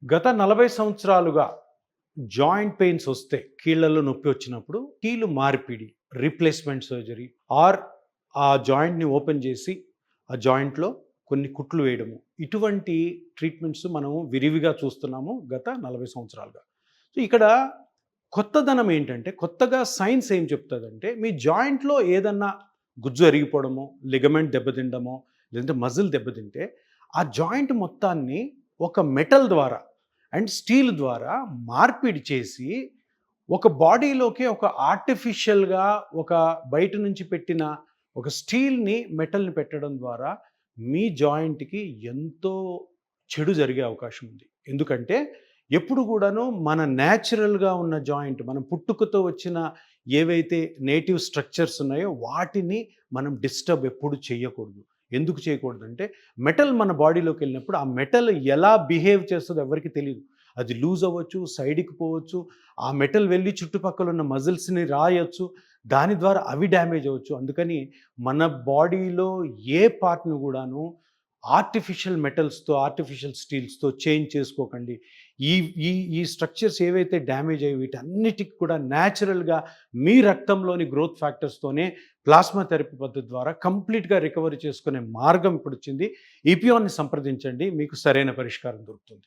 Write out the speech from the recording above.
గత 40 సంవత్సరాలుగా joint pains వస్తే, కీళ్ళలో నొప్పి వచ్చినప్పుడు కీలు మార్పిడి, రీప్లేస్‌మెంట్ సర్జరీ ఆర్ ఆ జాయింట్‌ని ఓపెన్ చేసి, ఆ జాయింట్‌లో కొన్ని కుట్లు వేయడము. ఇటువంటి ట్రీట్మెంట్స్ మనం విరివిగా చూస్తున్నాము గత 40 సంవత్సరాలుగా. సో, ఇక్కడ కొత్తదనం ఏంటంటే, కొత్తగా సైన్స్ ఏం చెప్తదంటే, మీ జాయింట్‌లో ఏదన్నా గుజ్జు అరిగిపోవడమో, లిగమెంట్ దెబ్బతినడమో, లేదంటే మజిల్ దెబ్బతింటే, ఆ జాయింట్ మొత్తాన్ని ఒక మెటల్ ద్వారా అండ్ స్టీల్ ద్వారా మార్పిడి చేసి, ఒక బాడీలోకి ఒక ఆర్టిఫిషియల్‌గా ఒక బయట నుంచి పెట్టిన ఒక స్టీల్‌ని, మెటల్‌ని పెట్టడం ద్వారా మీ జాయింట్‌కి ఎంతో చెడు జరిగే అవకాశం ఉంది. ఎందుకంటే ఎప్పుడు కూడాను మన న్యాచురల్‌గా ఉన్న జాయింట్, మనం పుట్టుకతో వచ్చిన ఏవైతే నేటివ్ స్ట్రక్చర్స్ ఉన్నాయో వాటిని మనం డిస్టర్బ్ ఎప్పుడు చేయకూడదు. ఎందుకు చేయకూడదంటే, మెటల్ మన బాడీలోకి వెళ్ళినప్పుడు ఆ మెటల్ ఎలా బిహేవ్ చేస్తుందో ఎవరికీ తెలీదు. అది లూజ్ అవ్వచ్చు, సైడ్‌కి పోవచ్చు, ఆ మెటల్ వెళ్ళి చుట్టుపక్కల ఉన్న మజిల్స్‌ని రాయొచ్చు. దాని ద్వారా అవి డ్యామేజ్ అవ్వచ్చు. అందుకని మన బాడీలో ఏ పార్ట్‌ని కూడాను ఆర్టిఫిషియల్ మెటల్స్‌తో, ఆర్టిఫిషియల్ స్టీల్స్‌తో చేంజ్ చేసుకోకండి. ఈ ఈ ఈ స్ట్రక్చర్స్ ఏవైతే డ్యామేజ్ అయ్యాయో వీటన్నిటికి కూడా న్యాచురల్‌గా మీ రక్తంలోని గ్రోత్ ఫ్యాక్టర్స్‌తోనే ప్లాస్మా థెరపీ పద్ధతి ద్వారా కంప్లీట్‌గా రికవరీ చేసుకునే మార్గం ఇప్పుడొచ్చింది. ఈపియాన్‌ని సంప్రదించండి. మీకు సరైన పరిష్కారం దొరుకుతుంది.